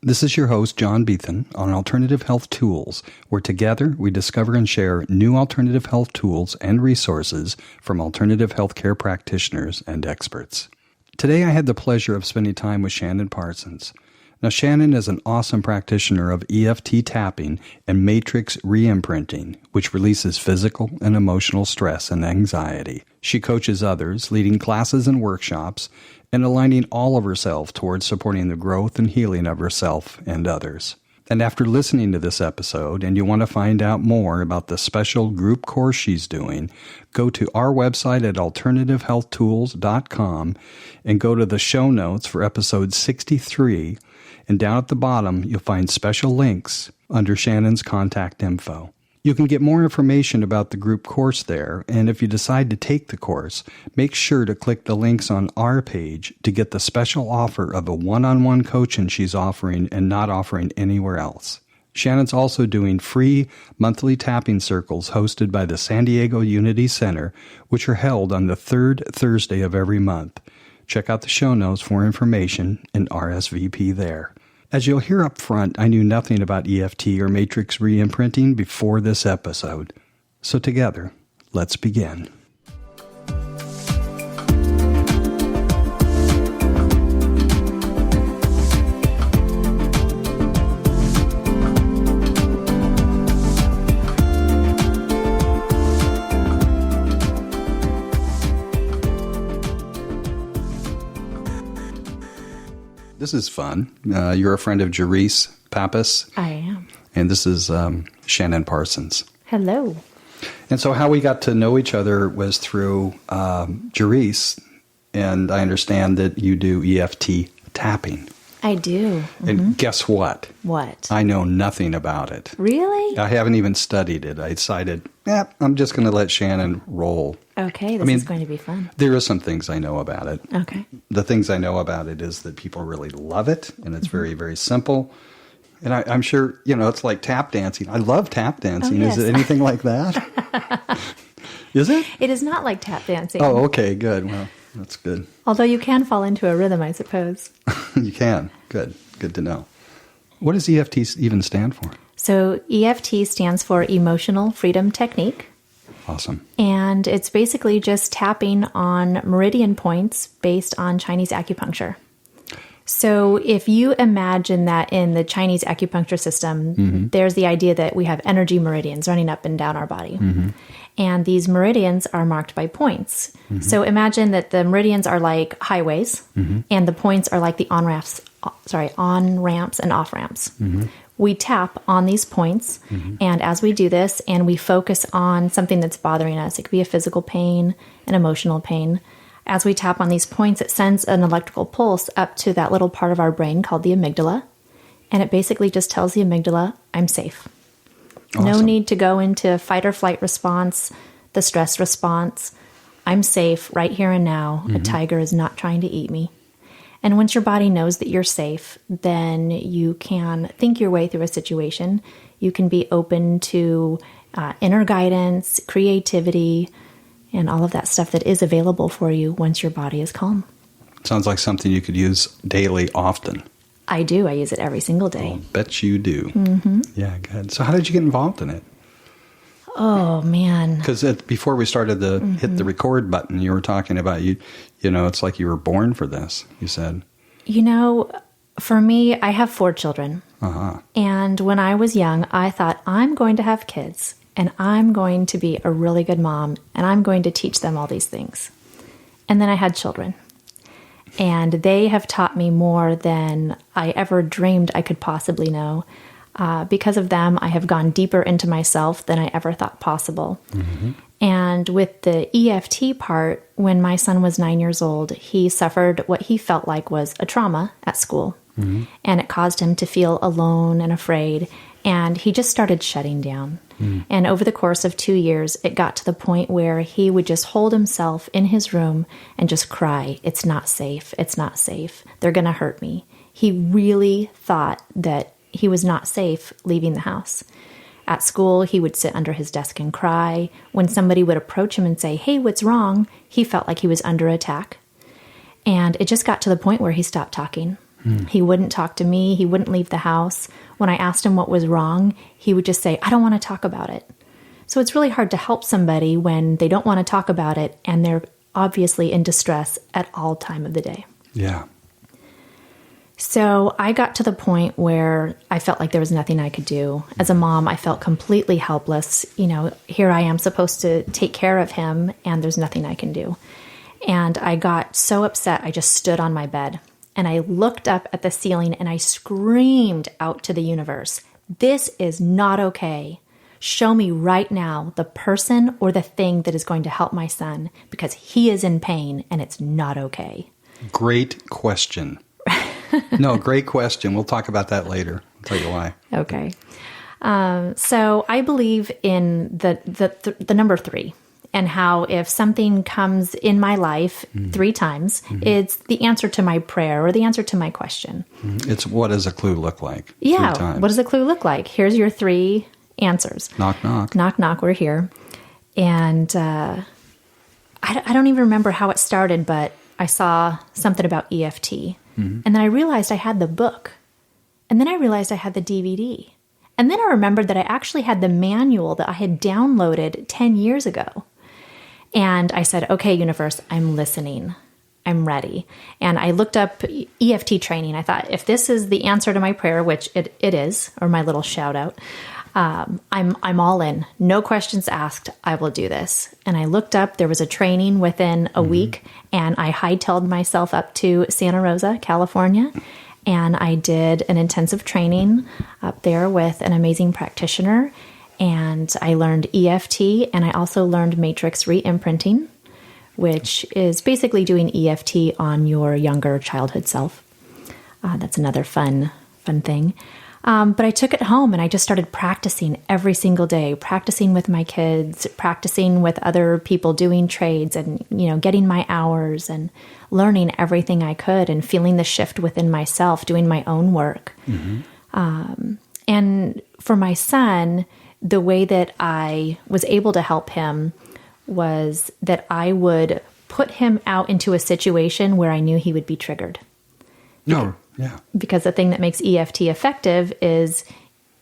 This is your host, John Beethan, on Alternative Health Tools, where together we discover and share new alternative health tools and resources from alternative healthcare practitioners and experts. Today I had the pleasure of spending time with Shannon Parsons. Now, Shannon is an awesome practitioner of EFT tapping and matrix reimprinting, which releases physical and emotional stress and anxiety. She coaches others, leading classes and workshops, and aligning all of herself towards supporting the growth and healing of herself and others. And after listening to this episode, and you want to find out more about the special group course she's doing, go to our website at alternativehealthtools.com and go to the show notes for episode 63, and down at the bottom you'll find special links under Shannon's contact info. You can get more information about the group course there, and if you decide to take the course, make sure to click the links on our page to get the special offer of a one-on-one coaching she's offering and not offering anywhere else. Shannon's also doing free monthly tapping circles hosted by the San Diego Unity Center, which are held on the third Thursday of every month. Check out the show notes for information and RSVP there. As you'll hear up front, I knew nothing about EFT or matrix reimprinting before this episode. So together, let's begin. This is fun. You're a friend of Jerese Pappas. I am. And this is Shannon Parsons. Hello. And so how we got to know each other was through Jerese, and I understand that you do EFT tapping. I do. Mm-hmm. And guess what? What? I know nothing about it. Really? I haven't even studied it. I decided, I'm just going to let Shannon roll. Okay, this is going to be fun. There are some things I know about it. Okay. The things I know about it is that people really love it, and it's very, very simple. And I'm sure, it's like tap dancing. I love tap dancing. Oh, yes. Is it anything like that? Is it? It is not like tap dancing. Oh, okay, good. Well, that's good. Although you can fall into a rhythm, I suppose. You can. Good. Good to know. What does EFT even stand for? So EFT stands for Emotional Freedom Technique. Awesome. And it's basically just tapping on meridian points based on Chinese acupuncture. So if you imagine that in the Chinese acupuncture system, there's the idea that we have energy meridians running up and down our body. And these meridians are marked by points. So imagine that the meridians are like highways, and the points are like the on-ramps and off-ramps. We tap on these points, and as we do this, and we focus on something that's bothering us, it could be a physical pain, an emotional pain. As we tap on these points, it sends an electrical pulse up to that little part of our brain called the amygdala, and it basically just tells the amygdala, I'm safe. Awesome. No need to go into fight or flight response, the stress response. I'm safe right here and now. A tiger is not trying to eat me. And once your body knows that you're safe, then you can think your way through a situation. You can be open to inner guidance, creativity, and all of that stuff that is available for you once your body is calm. Sounds like something you could use daily often. I do. I use it every single day. I'll bet you do. Yeah, good. So how did you get involved in it? Oh, man. Because before we started to hit the record button, you were talking about, it's like you were born for this, you said. For me, I have 4 children. And when I was young, I thought, I'm going to have kids, and I'm going to be a really good mom, and I'm going to teach them all these things. And then I had children. And they have taught me more than I ever dreamed I could possibly know. Because of them, I have gone deeper into myself than I ever thought possible. And with the EFT part, when my son was 9 years old, he suffered what he felt like was a trauma at school. And it caused him to feel alone and afraid. And he just started shutting down. And over the course of 2 years, it got to the point where he would just hold himself in his room and just cry, it's not safe, it's not safe, they're going to hurt me. He really thought that he was not safe leaving the house. At school, he would sit under his desk and cry. When somebody would approach him and say, hey, what's wrong? He felt like he was under attack. And it just got to the point where he stopped talking. He wouldn't talk to me. He wouldn't leave the house. When I asked him what was wrong, he would just say, I don't want to talk about it. So it's really hard to help somebody when they don't want to talk about it and they're obviously in distress at all time of the day. Yeah. So I got to the point where I felt like there was nothing I could do. As a mom, I felt completely helpless. Here I am supposed to take care of him, and there's nothing I can do. And I got so upset, I just stood on my bed. And I looked up at the ceiling and I screamed out to the universe, this is not okay. Show me right now the person or the thing that is going to help my son because he is in pain and it's not okay. Great question. No, great question. We'll talk about that later. I'll tell you why. Okay. So I believe in the number 3. And how if something comes in my life 3 times, it's the answer to my prayer or the answer to my question. It's what does a clue look like? Yeah. 3 times. What does a clue look like? Here's your 3 answers. Knock, knock. Knock, knock, we're here. And I don't even remember how it started, but I saw something about EFT. And then I realized I had the book. And then I realized I had the DVD. And then I remembered that I actually had the manual that I had downloaded 10 years ago. And I said, okay, universe, I'm listening. I'm ready. And I looked up EFT training. I thought, if this is the answer to my prayer, which it is, or my little shout out, I'm all in. No questions asked. I will do this. And I looked up, there was a training within a week, and I hightailed myself up to Santa Rosa, California. And I did an intensive training up there with an amazing practitioner. And I learned EFT, and I also learned matrix reimprinting, which is basically doing EFT on your younger childhood self. That's another fun thing. But I took it home and I just started practicing every single day, practicing with my kids, practicing with other people doing trades and, getting my hours and learning everything I could and feeling the shift within myself, doing my own work. And for my son, the way that I was able to help him was that I would put him out into a situation where I knew he would be triggered. No, yeah. Because the thing that makes EFT effective is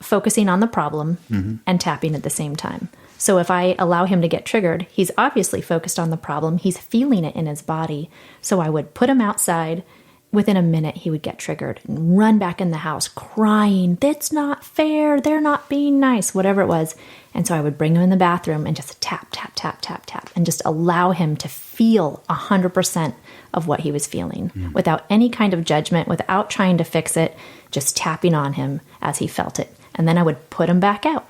focusing on the problem and tapping at the same time. So if I allow him to get triggered, he's obviously focused on the problem. He's feeling it in his body. So I would put him outside. Within a minute, he would get triggered and run back in the house crying, that's not fair, they're not being nice, whatever it was. And so I would bring him in the bathroom and just tap, tap, tap, tap, tap, and just allow him to feel 100% of what he was feeling without any kind of judgment, without trying to fix it, just tapping on him as he felt it. And then I would put him back out.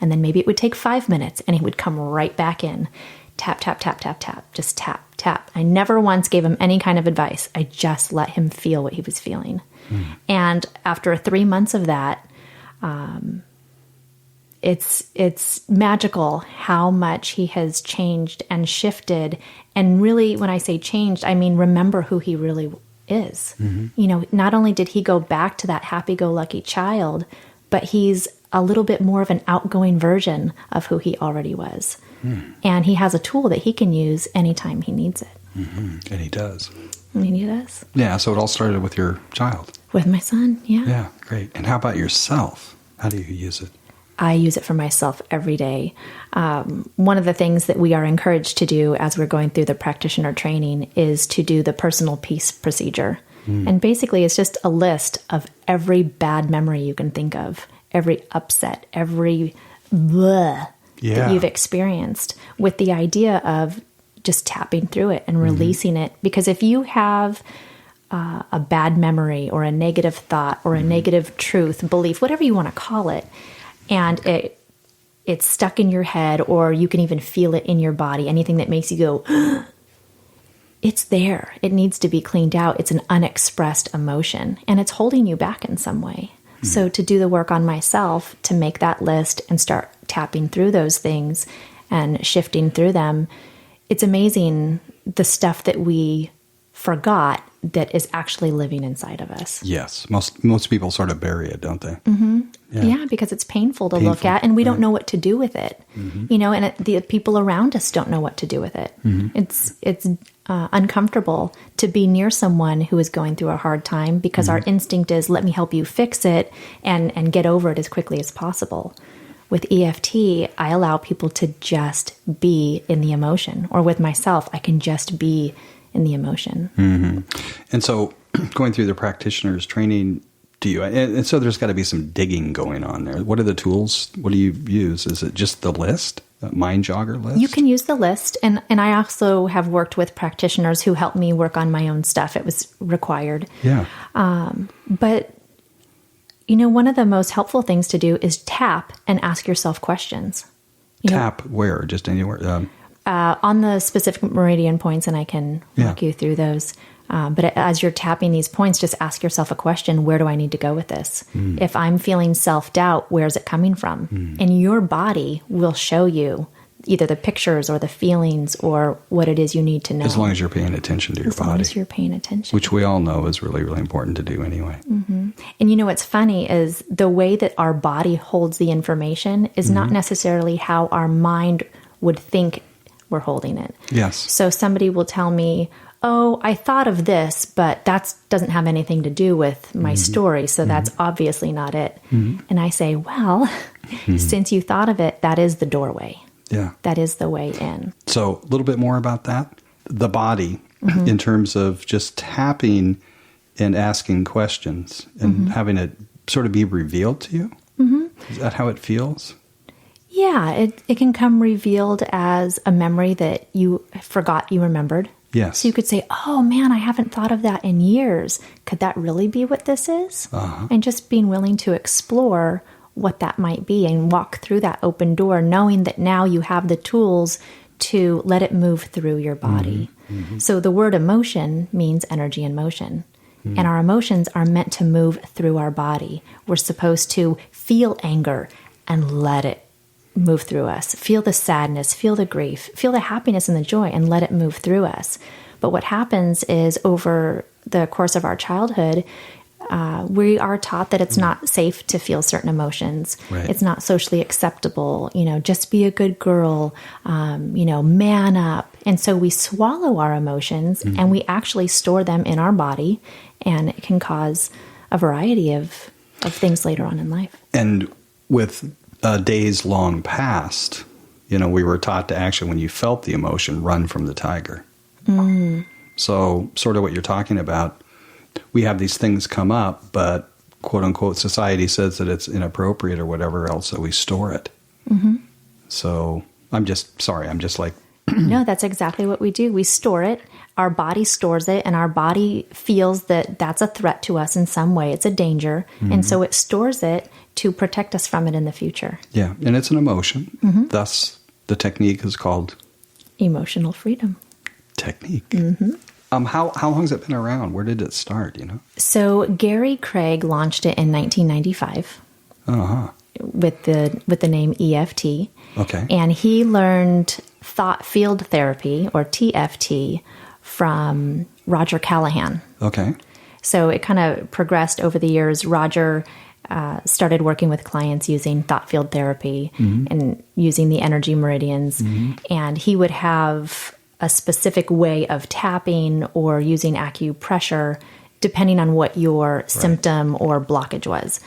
And then maybe it would take 5 minutes and he would come right back in. Tap, tap, tap, tap, tap, just tap, tap. I never once gave him any kind of advice. I just let him feel what he was feeling. And after 3 months of that, it's magical how much he has changed and shifted. And really, when I say changed, I mean, remember who he really is. Not only did he go back to that happy-go-lucky child, but he's a little bit more of an outgoing version of who he already was. And he has a tool that he can use anytime he needs it. And he does. And he does. Yeah, so it all started with your child. With my son, yeah. Yeah, great. And how about yourself? How do you use it? I use it for myself every day. One of the things that we are encouraged to do as we're going through the practitioner training is to do the personal peace procedure. And basically it's just a list of every bad memory you can think of, every upset, every bleh that you've experienced, with the idea of just tapping through it and releasing it. Because if you have a bad memory or a negative thought or a negative truth, belief, whatever you want to call it, and it's stuck in your head, or you can even feel it in your body, anything that makes you go, it's there. It needs to be cleaned out. It's an unexpressed emotion, and it's holding you back in some way. So to do the work on myself, to make that list and start tapping through those things and shifting through them, it's amazing the stuff that we forgot that is actually living inside of us. Yes. Most people sort of bury it, don't they? Yeah, because it's painful to look at, and we don't know what to do with it. And the people around us don't know what to do with it. It's uncomfortable to be near someone who is going through a hard time because our instinct is, let me help you fix it and get over it as quickly as possible. With EFT, I allow people to just be in the emotion, or with myself, I can just be in the emotion. And so going through the practitioner's training, and so there's got to be some digging going on there. What are the tools? What do you use? Is it just the list, the mind jogger list? You can use the list. And I also have worked with practitioners who helped me work on my own stuff. It was required. Yeah. But one of the most helpful things to do is tap and ask yourself questions. Tap where? Just anywhere? On the specific meridian points, and I can walk you through those. But as you're tapping these points, just ask yourself a question: where do I need to go with this? If I'm feeling self-doubt, where's it coming from? And your body will show you either the pictures or the feelings or what it is you need to know. As long as you're paying attention to your body. As long as you're paying attention. Which we all know is really, really important to do anyway. And what's funny is the way that our body holds the information is not necessarily how our mind would think we're holding it. Yes. So somebody will tell me, oh, I thought of this, but that doesn't have anything to do with my story, so that's obviously not it. And I say, well, since you thought of it, that is the doorway. Yeah. That is the way in. So a little bit more about that. The body, in terms of just tapping and asking questions and having it sort of be revealed to you. Is that how it feels? Yeah, it can come revealed as a memory that you forgot you remembered. Yes. So you could say, oh man, I haven't thought of that in years. Could that really be what this is? And just being willing to explore what that might be and walk through that open door, knowing that now you have the tools to let it move through your body. So the word emotion means energy in motion. And our emotions are meant to move through our body. We're supposed to feel anger and let it move through us. Feel the sadness, feel the grief, feel the happiness and the joy, and let it move through us. But what happens is over the course of our childhood, we are taught that it's not safe to feel certain emotions. Right. It's not socially acceptable. Just be a good girl, man up. And so we swallow our emotions and we actually store them in our body, and it can cause a variety of things later on in life. And with days long past, we were taught to actually, when you felt the emotion, run from the tiger. So sort of what you're talking about, we have these things come up, but quote unquote, society says that it's inappropriate or whatever else, so we store it. So I'm just like... No, that's exactly what we do. We store it. Our body stores it, and our body feels that that's a threat to us in some way. It's a danger. And so it stores it to protect us from it in the future. Yeah, and it's an emotion. Thus, the technique is called... Emotional freedom. Technique. How long has it been around? Where did it start, So Gary Craig launched it in 1995 with the name EFT. Okay. And he learned thought field therapy, or TFT, from Roger Callahan. Okay. So it kind of progressed over the years. Roger started working with clients using thought field therapy and using the energy meridians. And he would have a specific way of tapping or using acupressure depending on what your symptom or blockage was.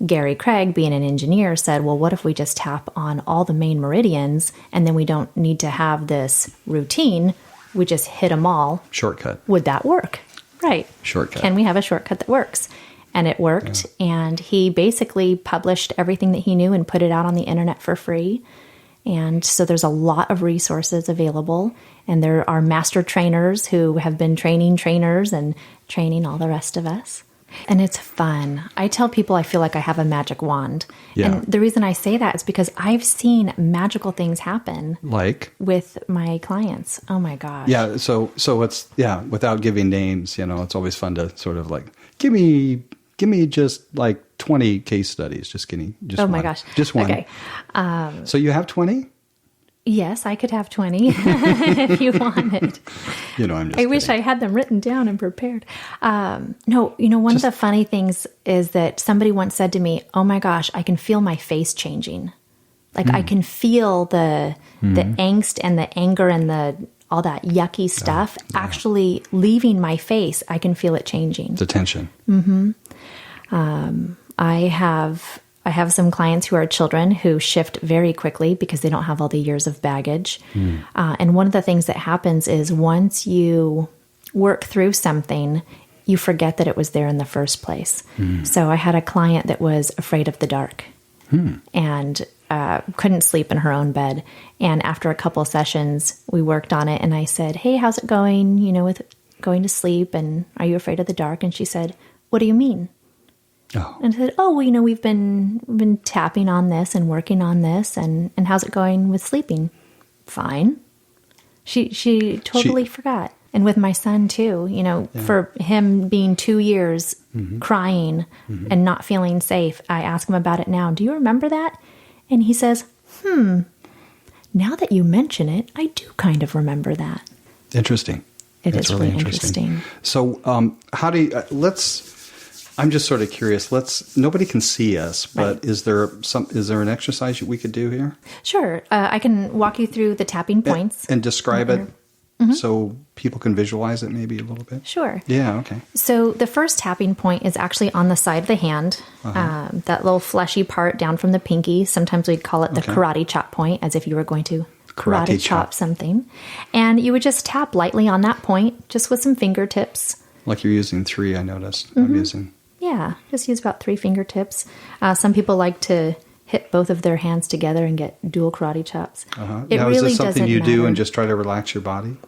Gary Craig, being an engineer, said, well, what if we just tap on all the main meridians and then we don't need to have this routine? We just hit them all. Shortcut. Would that work? Right. Shortcut. Can we have a shortcut that works? And it worked. And he basically published everything that he knew and put it out on the internet for free. And so there's a lot of resources available. And there are master trainers who have been training trainers and training all the rest of us. And it's fun. I tell people I feel like I have a magic wand. Yeah. And the reason I say that is because I've seen magical things happen. Like? With my clients. Oh my gosh. Yeah. So it's, without giving names, it's always fun to sort of like, give me just like 20 case studies. Just kidding. Just oh one. my gosh. Just one. Okay. So you have 20? Yes, I could have 20 if you wanted. I'm just I wish I had them written down and prepared. No, one of the funny things is that somebody once said to me, "Oh my gosh, I can feel my face changing. Like I can feel the angst and the anger and all that yucky stuff actually leaving my face. I can feel it changing. The tension." Mm-hmm. I have some clients who are children who shift very quickly because they don't have all the years of baggage. And one of the things that happens is once you work through something, you forget that it was there in the first place. So I had a client that was afraid of the dark and couldn't sleep in her own bed. And after a couple of sessions, we worked on it. And I said, "Hey, how's it going, with going to sleep? And are you afraid of the dark?" And she said, "What do you mean?" Oh. And I said, "Oh, well, we've been tapping on this and working on this, and how's it going with sleeping?" "Fine." She totally forgot. And with my son too, for him being 2 years crying and not feeling safe, I ask him about it now. "Do you remember that?" And he says, "Now that you mention it, I do kind of remember that." Interesting. It is really interesting. So, how do you, I'm just sort of curious. Nobody can see us, but Right. is there an exercise we could do here? Sure. I can walk you through the tapping points. And describe it so people can visualize it maybe a little bit? Sure. Yeah, okay. So the first tapping point is actually on the side of the hand, that little fleshy part down from the pinky. Sometimes we'd call it the karate chop point, as if you were going to karate chop something. And you would just tap lightly on that point, just with some fingertips. Like you're using 3, I noticed. I'm using... Yeah, just use about 3 fingertips. Some people like to hit both of their hands together and get dual karate chops. It now, really is this something doesn't you do matter. and just try to relax your body?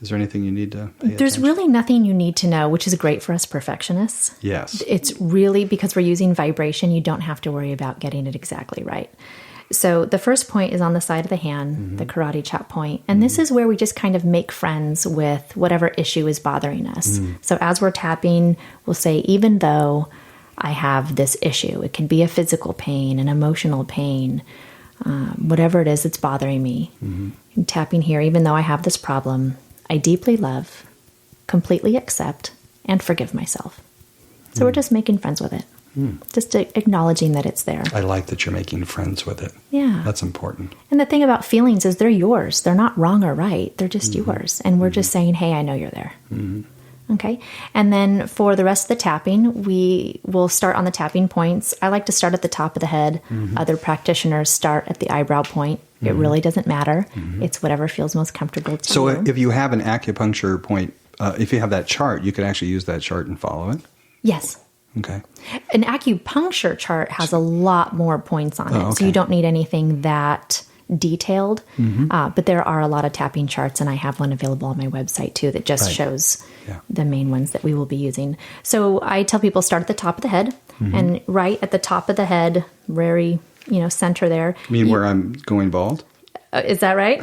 Is there anything you need to pay There's attention? really nothing you need to know, which is great for us perfectionists. Yes. It's really, because we're using vibration, you don't have to worry about getting it exactly right. So the first point is on the side of the hand, the karate chop point. And this is where we just kind of make friends with whatever issue is bothering us. So as we're tapping, we'll say, even though I have this issue, it can be a physical pain, an emotional pain, whatever it is that's bothering me. I'm tapping here, even though I have this problem, I deeply love, completely accept, and forgive myself. So we're just making friends with it. Just acknowledging that it's there. I like that you're making friends with it. Yeah. That's important. And the thing about feelings is they're yours. They're not wrong or right. They're just yours. And we're just saying, "Hey, I know you're there." Okay. And then for the rest of the tapping, we will start on the tapping points. I like to start at the top of the head. Other practitioners start at the eyebrow point. It really doesn't matter. It's whatever feels most comfortable to you. So if you have an acupuncture point, if you have that chart, you can actually use that chart and follow it? Yes. Okay. An acupuncture chart has a lot more points on it, so you don't need anything that detailed. But there are a lot of tapping charts, and I have one available on my website too that just shows the main ones that we will be using. So I tell people start at the top of the head, and right at the top of the head, very center there. You mean where I'm going bald? Is that right?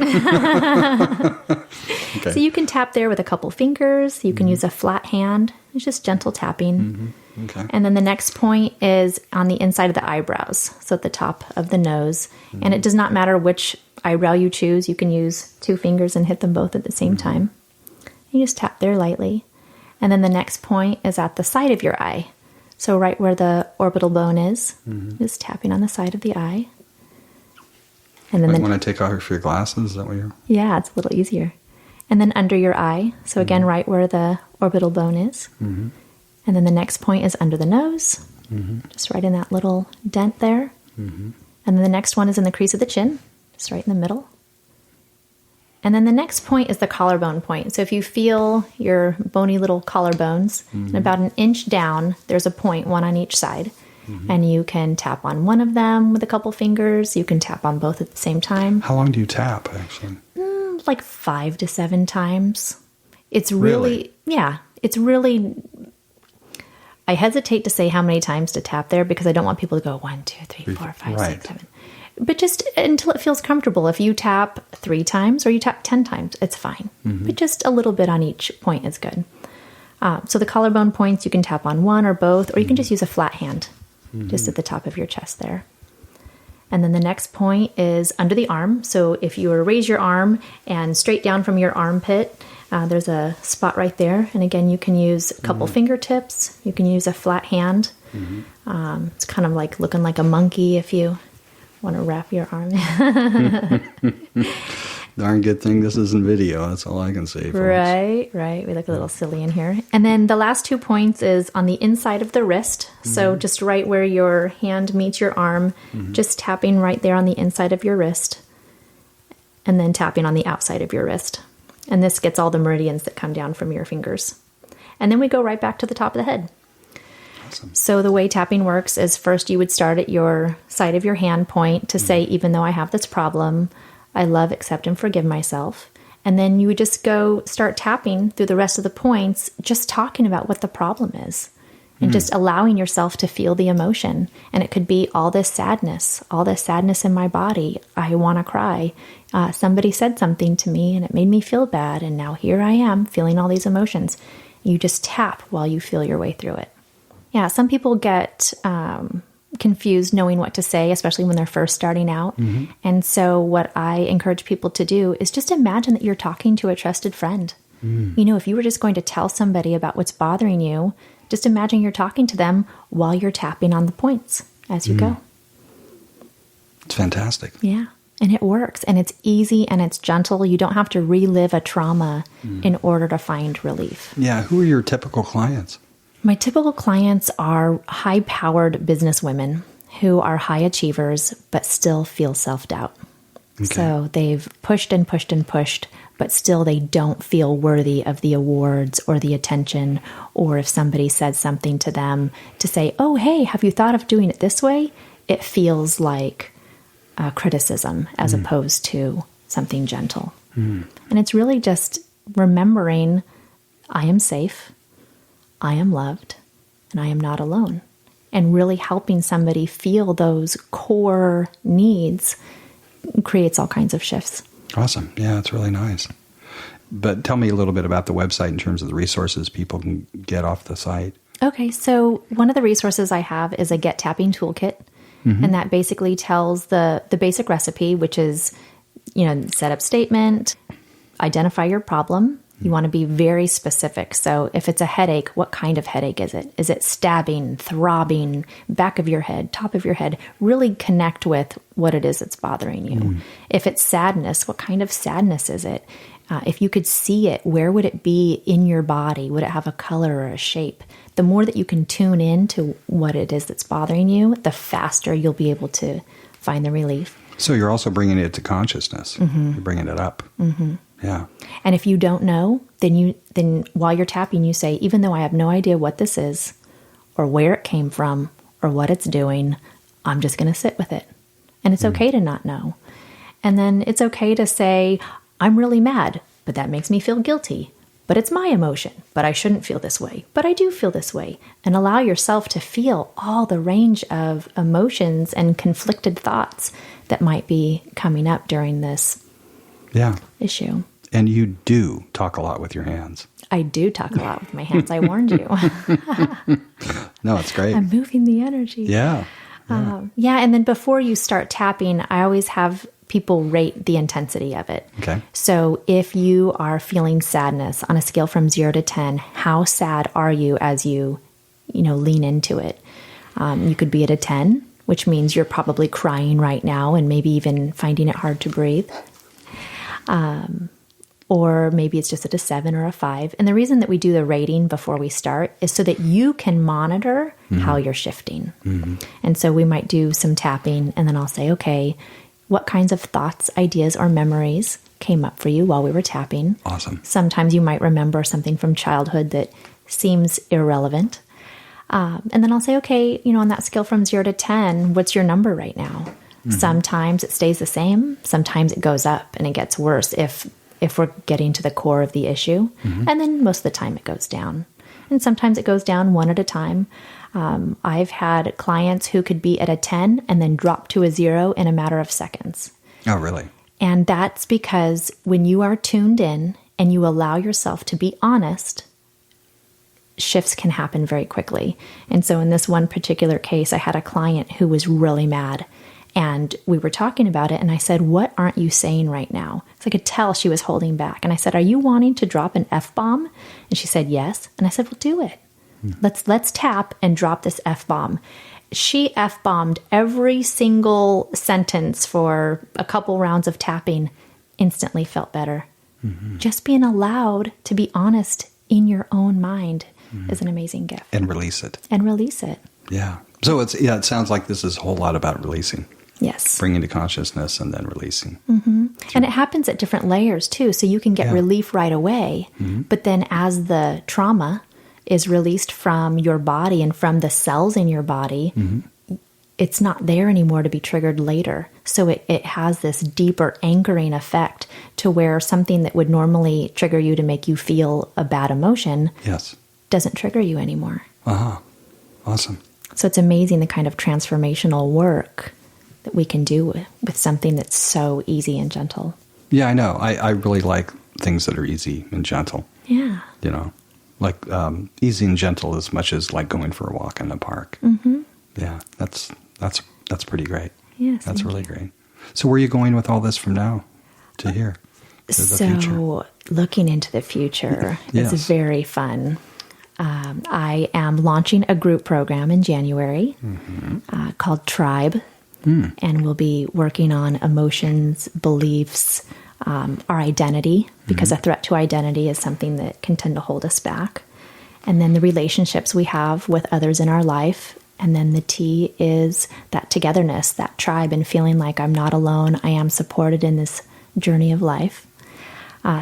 Okay. So you can tap there with a couple fingers. You can use a flat hand. It's just gentle tapping. Okay. And then the next point is on the inside of the eyebrows, so at the top of the nose. And it does not matter which eyebrow you choose. You can use 2 fingers and hit them both at the same time. You just tap there lightly. And then the next point is at the side of your eye. So right where the orbital bone is, just tapping on the side of the eye. And then When I take off your glasses, is that what you're... Yeah, it's a little easier. And then under your eye. So again, right where the orbital bone is. And then the next point is under the nose, just right in that little dent there. And then the next one is in the crease of the chin, just right in the middle. And then the next point is the collarbone point. So if you feel your bony little collarbones, and about an inch down, there's a point, one on each side. And you can tap on one of them with a couple fingers. You can tap on both at the same time. How long do you tap, actually? Like 5 to 7 times. It's really? Yeah, it's really... I hesitate to say how many times to tap there because I don't want people to go 1, 2, 3, 4, 5, 6, 7. But just until it feels comfortable. If you tap 3 times or you tap 10 times, it's fine. But just a little bit on each point is good. So the collarbone points, you can tap on one or both, or you can just use a flat hand just at the top of your chest there. And then the next point is under the arm. So if you were to raise your arm and straight down from your armpit, there's a spot right there. And again, you can use a couple fingertips. You can use a flat hand. It's kind of like looking like a monkey if you want to wrap your arm. Darn good thing this isn't video. That's all I can say. Right. We look a little silly in here. And then the last 2 points is on the inside of the wrist. So just right where your hand meets your arm, just tapping right there on the inside of your wrist. And then tapping on the outside of your wrist. And this gets all the meridians that come down from your fingers. And then we go right back to the top of the head. Awesome. So the way tapping works is first you would start at your side of your hand point to say, even though I have this problem, I love, accept, and forgive myself. And then you would just go start tapping through the rest of the points, just talking about what the problem is and just allowing yourself to feel the emotion. And it could be all this sadness in my body. I want to cry. Somebody said something to me and it made me feel bad. And now here I am feeling all these emotions. You just tap while you feel your way through it. Yeah, some people get confused knowing what to say, especially when they're first starting out. And so what I encourage people to do is just imagine that you're talking to a trusted friend. You know, if you were just going to tell somebody about what's bothering you, just imagine you're talking to them while you're tapping on the points as you go. It's fantastic. Yeah. And it works. And it's easy and it's gentle. You don't have to relive a trauma in order to find relief. Yeah. Who are your typical clients? My typical clients are high-powered businesswomen who are high achievers but still feel self-doubt. Okay. So they've pushed and pushed and pushed, but still they don't feel worthy of the awards or the attention, or if somebody says something to them to say, oh, hey, have you thought of doing it this way? It feels like criticism as opposed to something gentle. And it's really just remembering I am safe, I am loved, and I am not alone. And really helping somebody feel those core needs creates all kinds of shifts. Awesome. Yeah, it's really nice. But tell me a little bit about the website in terms of the resources people can get off the site. Okay, so one of the resources I have is a Get Tapping Toolkit. And that basically tells the basic recipe, which is, set up statement, identify your problem. You want to be very specific. So if it's a headache, what kind of headache is it? Is it stabbing, throbbing, back of your head, top of your head? Really connect with what it is that's bothering you. If it's sadness, what kind of sadness is it? If you could see it, where would it be in your body? Would it have a color or a shape? The more that you can tune in to what it is that's bothering you, the faster you'll be able to find the relief. So you're also bringing it to consciousness. You're bringing it up. Yeah. And if you don't know, then while you're tapping, you say, even though I have no idea what this is or where it came from or what it's doing, I'm just going to sit with it. And it's okay to not know. And then it's okay to say, I'm really mad, but that makes me feel guilty. But it's my emotion, but I shouldn't feel this way. But I do feel this way. And allow yourself to feel all the range of emotions and conflicted thoughts that might be coming up during this issue. And you do talk a lot with your hands. I do talk a lot with my hands. I warned you. No, it's great. I'm moving the energy. Yeah. And then before you start tapping, I always have people rate the intensity of it. Okay. So if you are feeling sadness on a scale from 0 to 10, how sad are you as you lean into it? You could be at a 10, which means you're probably crying right now and maybe even finding it hard to breathe. Or maybe it's just at a 7 or a 5. And the reason that we do the rating before we start is so that you can monitor how you're shifting. And so we might do some tapping and then I'll say, okay, what kinds of thoughts, ideas, or memories came up for you while we were tapping? Awesome. Sometimes you might remember something from childhood that seems irrelevant. And then I'll say, okay, on that scale from 0 to 10, what's your number right now? Sometimes it stays the same. Sometimes it goes up and it gets worse if we're getting to the core of the issue. And then most of the time it goes down. And sometimes it goes down one at a time. I've had clients who could be at a 10 and then drop to a 0 in a matter of seconds. Oh, really? And that's because when you are tuned in and you allow yourself to be honest, shifts can happen very quickly. And so in this one particular case, I had a client who was really mad. And we were talking about it, and I said, what aren't you saying right now? So I could tell she was holding back. And I said, are you wanting to drop an F-bomb? And she said, yes. And I said, well, do it. Let's tap and drop this F-bomb. She F-bombed every single sentence for a couple rounds of tapping, instantly felt better. Just being allowed to be honest in your own mind is an amazing gift. And release it. Yeah. So it sounds like this is a whole lot about releasing. Yes. Bringing to consciousness and then releasing. And it happens at different layers too. So you can get relief right away, but then as the trauma is released from your body and from the cells in your body, it's not there anymore to be triggered later. So it has this deeper anchoring effect to where something that would normally trigger you to make you feel a bad emotion doesn't trigger you anymore. Awesome. So it's amazing the kind of transformational work that we can do with something that's so easy and gentle. Yeah, I know. I really like things that are easy and gentle. Yeah. You know, like easy and gentle as much as like going for a walk in the park. Yeah, that's pretty great. Yes, that's really great. So where are you going with all this from now to here? To the future? Looking into the future is very fun. I am launching a group program in January called Tribe, and we'll be working on emotions, beliefs, our identity, because a threat to identity is something that can tend to hold us back. And then the relationships we have with others in our life. And then the T is that togetherness, that tribe, and feeling like I'm not alone. I am supported in this journey of life.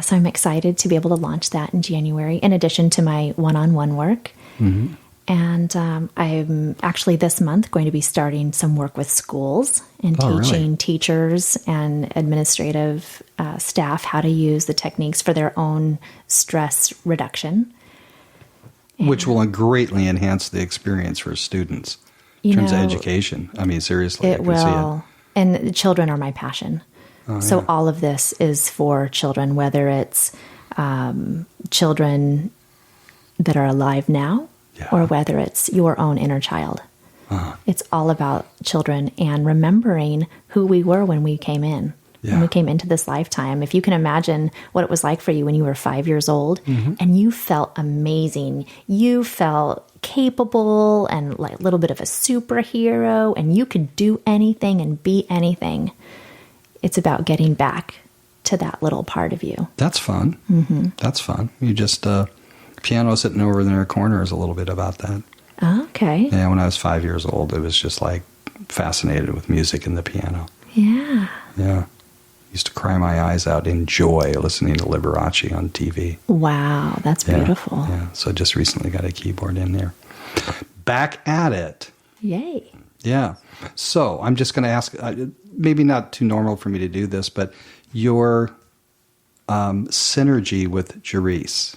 So I'm excited to be able to launch that in January, in addition to my one-on-one work. And I'm actually this month going to be starting some work with schools and teaching teachers and administrative staff how to use the techniques for their own stress reduction. Which will greatly enhance the experience for students in terms of education. I mean, seriously. It will. And children are my passion. So all of this is for children, whether it's children that are alive now or whether it's your own inner child. It's all about children and remembering who we were when we came in. When we came into this lifetime. If you can imagine what it was like for you when you were 5 years old and you felt amazing, you felt capable and like a little bit of a superhero, and you could do anything and be anything. It's about getting back to that little part of you. That's fun. That's fun. You just, piano sitting over in their corner is a little bit about that. Okay. Yeah, when I was 5 years old, it was just like fascinated with music and the piano. Yeah. Yeah. Used to cry my eyes out in joy listening to Liberace on TV. Wow, that's beautiful. Yeah, so just recently got a keyboard in there. Back at it. Yay. Yeah. So I'm just going to ask, maybe not too normal for me to do this, but your synergy with Jerice.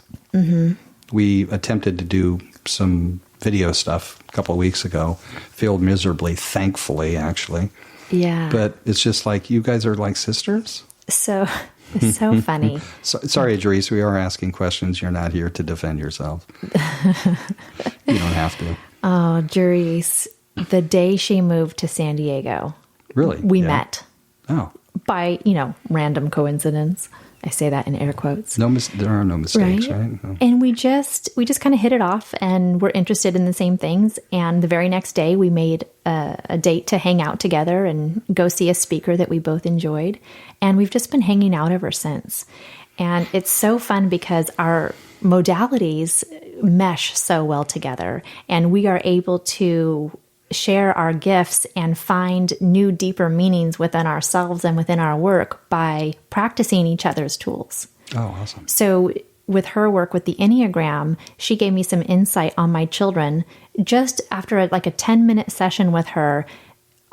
We attempted to do some video stuff a couple of weeks ago. Failed miserably, thankfully, actually. Yeah. But it's just like, you guys are like sisters? So, it's so funny. Sorry, Jerice, we are asking questions. You're not here to defend yourself. You don't have to. Oh, Jerice, the day she moved to San Diego. Really? We met. Oh. By, random coincidence. I say that in air quotes. There are no mistakes, right? No. And we just kind of hit it off, and we're interested in the same things. And the very next day, we made a date to hang out together and go see a speaker that we both enjoyed. And we've just been hanging out ever since. And it's so fun because our modalities mesh so well together, and we are able to share our gifts and find new, deeper meanings within ourselves and within our work by practicing each other's tools. Oh, awesome. So with her work with the Enneagram, she gave me some insight on my children. Just after a 10-minute session with her,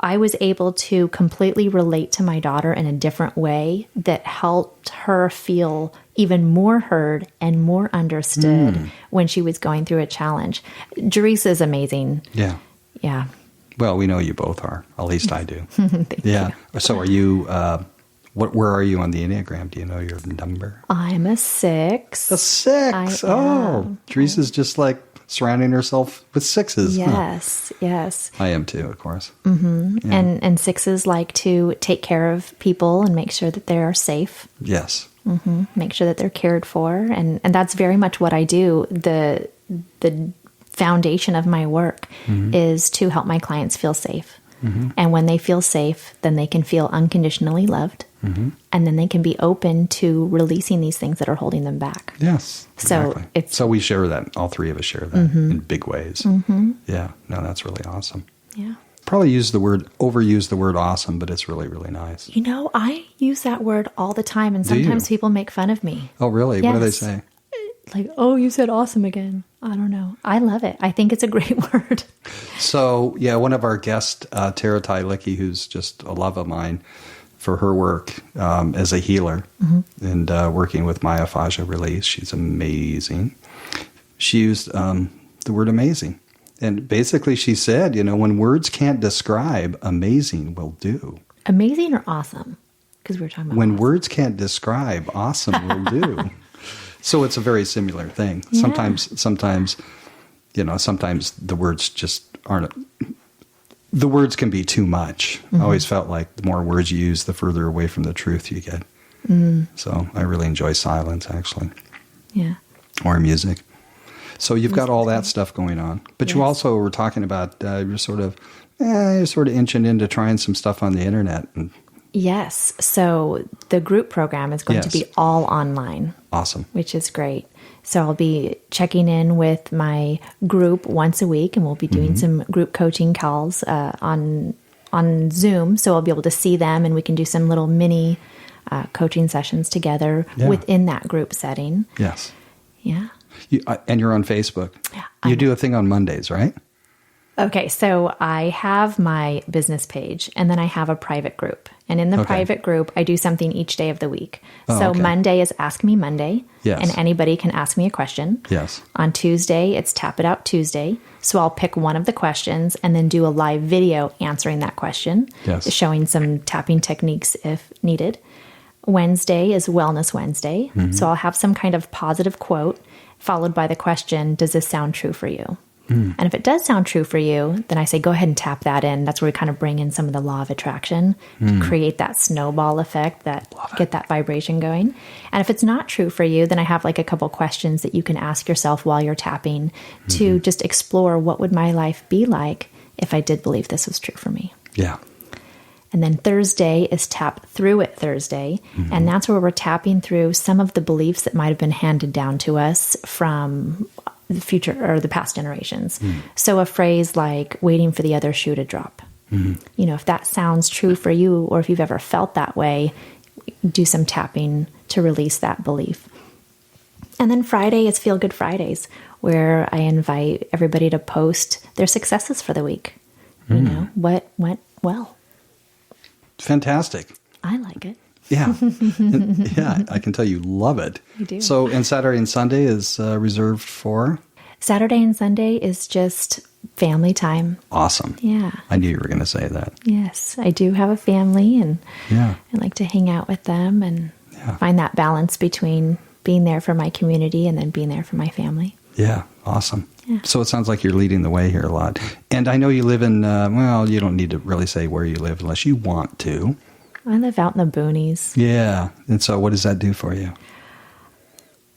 I was able to completely relate to my daughter in a different way that helped her feel even more heard and more understood when she was going through a challenge. Jerice is amazing. Yeah. Yeah. Well, we know you both are. At least I do. Thank you. So are you, where are you on the Enneagram? Do you know your number? I'm a 6. A 6? I am. Jerice is just like surrounding herself with sixes. Yes, yes. I am too, of course. Mm-hmm. Yeah. And sixes like to take care of people and make sure that they're safe. Yes. Mm-hmm. Make sure that they're cared for. And that's very much what I do. The foundation of my work is to help my clients feel safe. Mm-hmm. And when they feel safe, then they can feel unconditionally loved. Mm-hmm. And then they can be open to releasing these things that are holding them back. Yes. Exactly. So we share that. All three of us share that in big ways. Mm-hmm. Yeah. No, that's really awesome. Yeah. Probably overuse the word awesome, but it's really, really nice. You know, I use that word all the time, and sometimes people make fun of me. Oh, really? Yes. What do they say? Like, oh, you said awesome again. I don't know. I love it. I think it's a great word. So, yeah, one of our guests, Tara Tylicki, who's just a love of mine for her work as a healer and working with myofascial release. She's amazing. She used the word amazing. And basically she said, when words can't describe, amazing will do. Amazing or awesome? Because we were talking about when awesome. Words can't describe, awesome will do. So it's a very similar thing. Yeah. Sometimes the words just aren't. The words can be too much. I always felt like the more words you use, the further away from the truth you get. So I really enjoy silence, actually. Yeah. Or music. So you've got all that stuff going on, but you also were talking about you're sort of inching into trying some stuff on the internet. Yes. So the group program is going to be all online. Awesome. Which is great. So I'll be checking in with my group once a week, and we'll be doing some group coaching calls on Zoom. So I'll be able to see them, and we can do some little mini coaching sessions together within that group setting. Yes. Yeah. And you're on Facebook. Yeah, you do a thing on Mondays, right? Okay, so I have my business page, and then I have a private group. And in the private group, I do something each day of the week. Monday is Ask Me Monday, and anybody can ask me a question. Yes. On Tuesday, it's Tap It Out Tuesday. So I'll pick one of the questions and then do a live video answering that question, showing some tapping techniques if needed. Wednesday is Wellness Wednesday. So I'll have some kind of positive quote followed by the question, does this sound true for you? And if it does sound true for you, then I say, go ahead and tap that in. That's where we kind of bring in some of the law of attraction to create that snowball effect, get that vibration going. And if it's not true for you, then I have like a couple questions that you can ask yourself while you're tapping to just explore what would my life be like if I did believe this was true for me. Yeah. And then Thursday is Tap Through It Thursday. And that's where we're tapping through some of the beliefs that might have been handed down to us from the future or the past generations. So a phrase like waiting for the other shoe to drop. If that sounds true for you, or if you've ever felt that way, do some tapping to release that belief. And then Friday is Feel Good Fridays, where I invite everybody to post their successes for the week. What went well. Fantastic. I like it. Yeah. I can tell you love it. I do. So, and Saturday and Sunday is reserved for? Saturday and Sunday is just family time. Awesome. Yeah. I knew you were going to say that. Yes, I do have a family, and I like to hang out with them and find that balance between being there for my community and then being there for my family. Yeah. Awesome. Yeah. So it sounds like you're leading the way here a lot. And I know you live in, you don't need to really say where you live unless you want to. I live out in the boonies. Yeah. And so what does that do for you?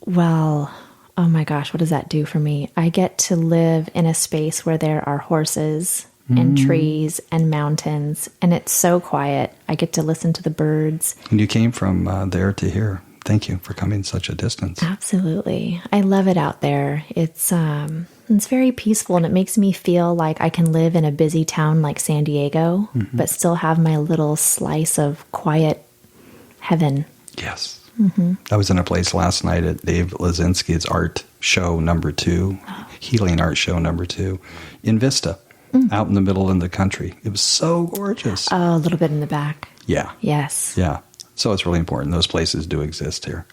Well, oh my gosh, what does that do for me? I get to live in a space where there are horses and trees and mountains, and it's so quiet. I get to listen to the birds. And you came from there to here. Thank you for coming such a distance. Absolutely. I love it out there. It's very peaceful, and it makes me feel like I can live in a busy town like San Diego, but still have my little slice of quiet heaven. Yes. I was in a place last night at Dave Lazinski's art show #2, Healing Art Show #2, in Vista, out in the middle of the country. It was so gorgeous. Oh, a little bit in the back. Yeah. Yes. Yeah. So it's really important. Those places do exist here.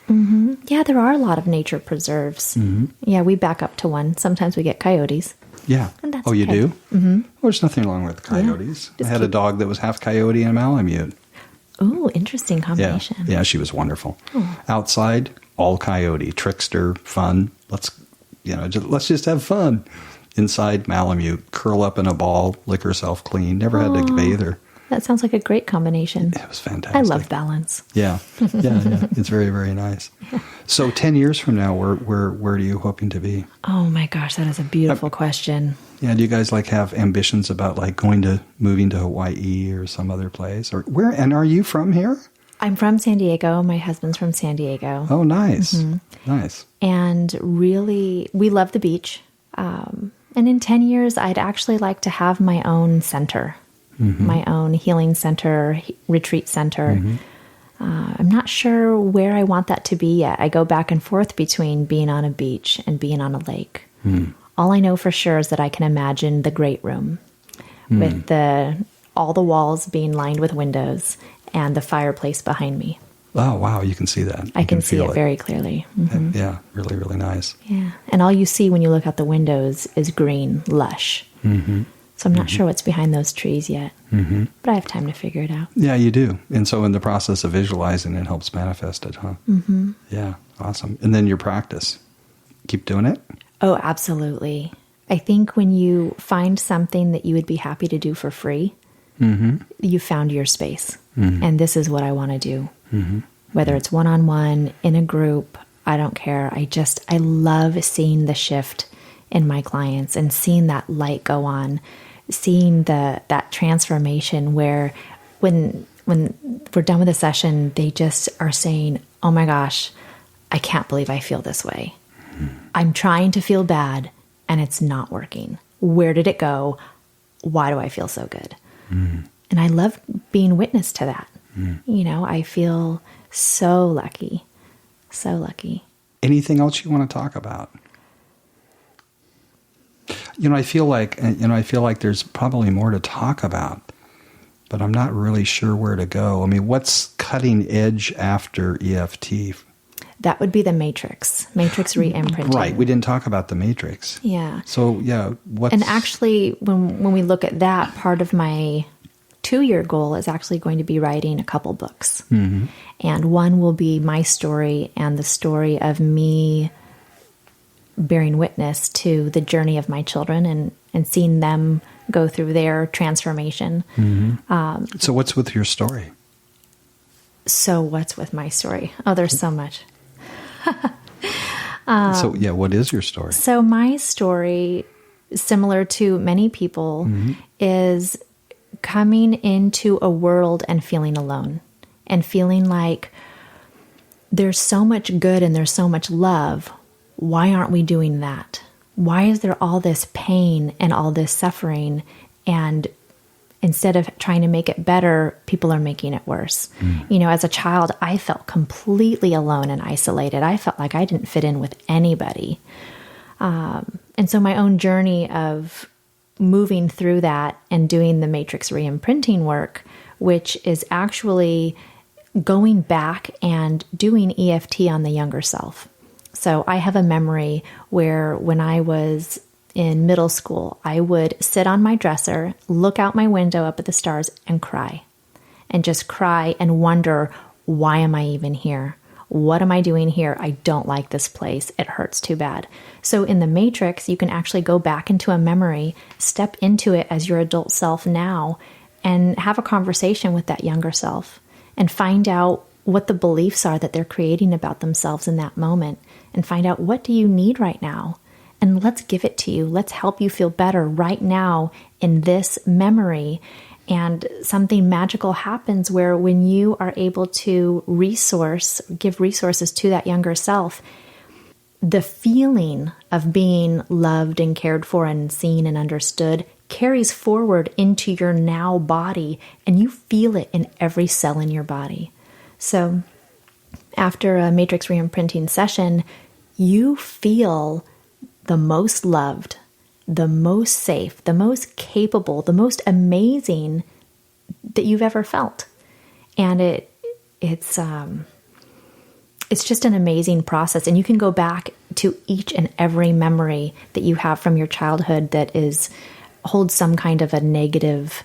Yeah, there are a lot of nature preserves. Yeah, we back up to one. Sometimes we get coyotes. Yeah. Oh, you do? Well, there's nothing wrong with coyotes. I had a dog that was half coyote and Malamute. Oh, interesting combination. Yeah, she was wonderful. Outside, all coyote, trickster, fun. Let's let's just have fun. Inside Malamute, curl up in a ball, lick herself clean. Never had to bathe her. That sounds like a great combination. It was fantastic. I love balance. Yeah. It's very, very nice. So 10 years from now, where are you hoping to be? Oh my gosh, that is a beautiful question. Yeah. Do you guys have ambitions about moving to Hawaii or some other place, or where? And are you from here? I'm from San Diego. My husband's from San Diego. Oh, nice. Mm-hmm. Nice. And really, we love the beach. And in 10 years, I'd actually like to have my own center, my own healing center, retreat center. I'm not sure where I want that to be yet. I go back and forth between being on a beach and being on a lake. All I know for sure is that I can imagine the great room with all the walls being lined with windows and the fireplace behind me. Oh, wow. You can see that. I can see it very clearly. Yeah. Really, really nice. Yeah. And all you see when you look out the windows is green, lush. So I'm not sure what's behind those trees yet, but I have time to figure it out. Yeah, you do. And so in the process of visualizing, it helps manifest it, huh? Yeah. Awesome. And then your practice. Keep doing it? Oh, absolutely. I think when you find something that you would be happy to do for free, you found your space. And this is what I want to do. Whether it's one-on-one, in a group, I don't care. I love seeing the shift in my clients and seeing that light go on, seeing that transformation where when we're done with a session, they just are saying, oh my gosh, I can't believe I feel this way. I'm trying to feel bad and it's not working. Where did it go? Why do I feel so good? And I love being witness to that. I feel so lucky. So lucky. Anything else you want to talk about? I feel like there's probably more to talk about, but I'm not really sure where to go. I mean, what's cutting edge after EFT? That would be the matrix reimprinting. Right. We didn't talk about the matrix. Yeah. So, yeah. And actually, when we look at that, part of my 2-year goal is actually going to be writing a couple books. And one will be my story and the story of me bearing witness to the journey of my children and seeing them go through their transformation. So what's with your story? So what's with my story? Oh, there's so much. What is your story? So my story, similar to many people, is coming into a world and feeling alone and feeling like there's so much good and there's so much love. Why aren't we doing that? Why is there all this pain and all this suffering? And instead of trying to make it better, people are making it worse. As a child, I felt completely alone and isolated. I felt like I didn't fit in with anybody. And so my own journey of moving through that and doing the matrix reimprinting work, which is actually going back and doing EFT on the younger self. So I have a memory where when I was in middle school, I would sit on my dresser, look out my window up at the stars and cry. And just cry and wonder, why am I even here? What am I doing here? I don't like this place. It hurts too bad. So in the matrix, you can actually go back into a memory, step into it as your adult self now, and have a conversation with that younger self and find out what the beliefs are that they're creating about themselves in that moment, and find out, what do you need right now? And let's give it to you. Let's help you feel better right now in this memory. And something magical happens where when you are able to give resources to that younger self, the feeling of being loved and cared for and seen and understood carries forward into your now body, and you feel it in every cell in your body. So after a matrix reimprinting session, you feel the most loved, the most safe, the most capable, the most amazing that you've ever felt. And it's just an amazing process. And you can go back to each and every memory that you have from your childhood that holds some kind of a negative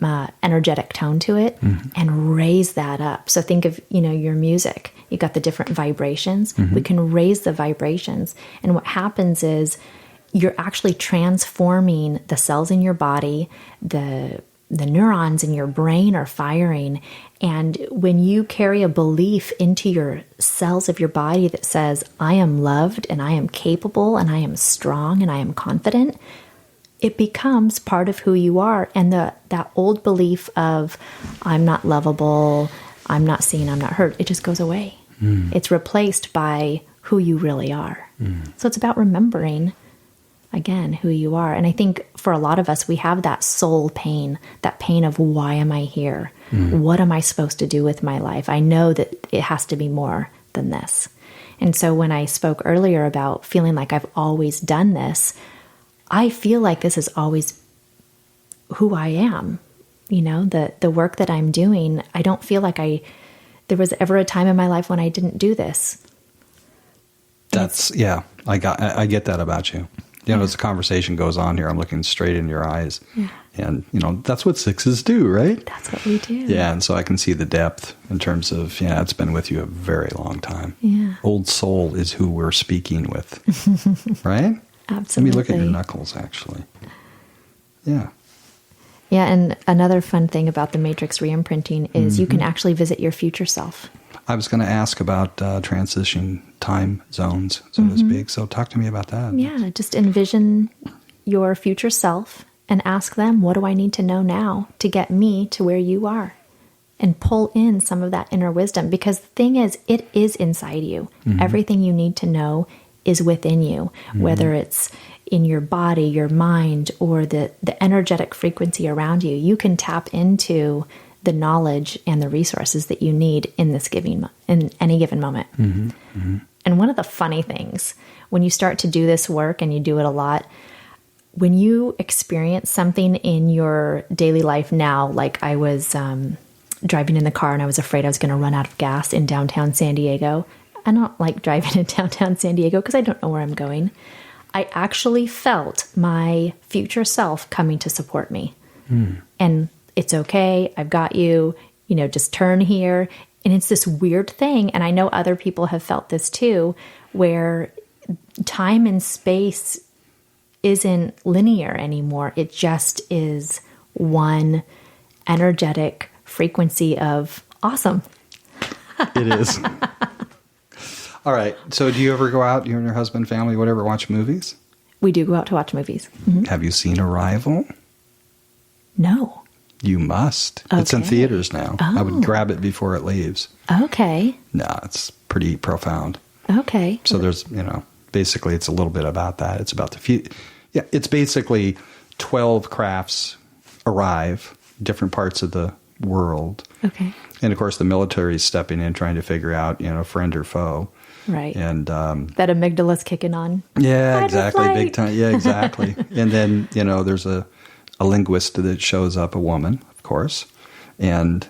energetic tone to it and raise that up. So think of, your music. You got the different vibrations. We can raise the vibrations. And what happens is you're actually transforming the cells in your body, the neurons in your brain are firing. And when you carry a belief into your cells of your body that says, I am loved and I am capable and I am strong and I am confident, it becomes part of who you are. And that old belief of I'm not lovable, I'm not seen, I'm not heard, it just goes away. It's replaced by who you really are. So it's about remembering, again, who you are. And I think for a lot of us, we have that soul pain, that pain of why am I here? What am I supposed to do with my life? I know that it has to be more than this. And so when I spoke earlier about feeling like I've always done this, I feel like this is always who I am. The work that I'm doing, I don't feel like there was ever a time in my life when I didn't do this. I get that about you. As the conversation goes on here, I'm looking straight in your eyes. Yeah. And, that's what sixes do, right? That's what we do. Yeah, and so I can see the depth in terms of, it's been with you a very long time. Yeah. Old soul is who we're speaking with, right? Absolutely. Let me look at your knuckles, actually. Yeah. Yeah, and another fun thing about the Matrix reimprinting is you can actually visit your future self. I was going to ask about transition time zones, so to speak. So talk to me about that. Yeah, just envision your future self and ask them, what do I need to know now to get me to where you are? And pull in some of that inner wisdom. Because the thing is, it is inside you. Everything you need to know is within you, whether it's in your body, your mind, or the energetic frequency around you. You can tap into the knowledge and the resources that you need in any given moment. And one of the funny things, when you start to do this work and you do it a lot, when you experience something in your daily life now, like I was driving in the car and I was afraid I was going to run out of gas in downtown San Diego. I don't like driving in downtown San Diego because I don't know where I'm going. I actually felt my future self coming to support me. And it's okay. I've got you, just turn here. And it's this weird thing. And I know other people have felt this too, where time and space isn't linear anymore. It just is one energetic frequency of awesome. It is. All right. So do you ever go out, you and your husband, family, whatever, watch movies? We do go out to watch movies. Have you seen Arrival? No. You must. Okay. It's in theaters now. Oh. I would grab it before it leaves. Okay. No, it's pretty profound. Okay. So there's, basically it's a little bit about that. It's about the future. Yeah, it's basically 12 crafts arrive, different parts of the world. Okay. And of course the military is stepping in, trying to figure out, friend or foe. Right. And that amygdala's kicking on. Yeah, exactly. Big time. Yeah, exactly. And then, there's a linguist that shows up, a woman, of course, and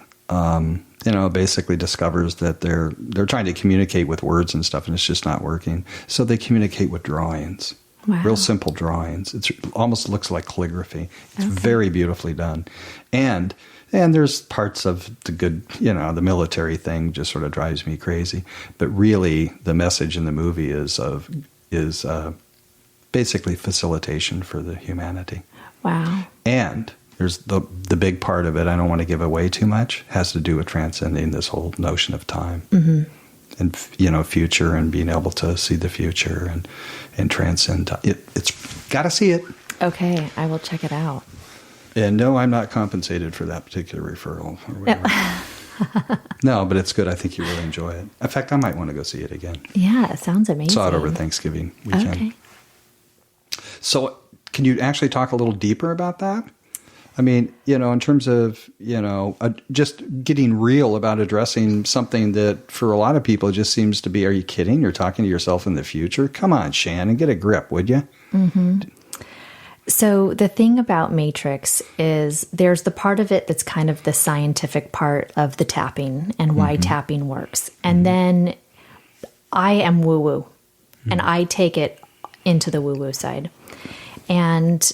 basically discovers that they're trying to communicate with words and stuff, and it's just not working. So they communicate with drawings. Wow. Real simple drawings. It almost looks like calligraphy. It's very beautifully done. And there's parts of the good, the military thing just sort of drives me crazy. But really, the message in the movie is basically facilitation for the humanity. Wow. And there's the big part of it, I don't want to give away too much, has to do with transcending this whole notion of time. And, future, and being able to see the future and transcend time. It's got to see it. Okay, I will check it out. And no, I'm not compensated for that particular referral or whatever. No, but it's good. I think you really enjoy it. In fact, I might want to go see it again. Yeah, it sounds amazing. Saw it over Thanksgiving weekend. Okay. So can you actually talk a little deeper about that? I mean, in terms of, just getting real about addressing something that for a lot of people just seems to be, are you kidding? You're talking to yourself in the future? Come on, Shannon, get a grip, would you? So the thing about Matrix is there's the part of it that's kind of the scientific part of the tapping and why tapping works. And then I am woo-woo, and I take it into the woo-woo side. And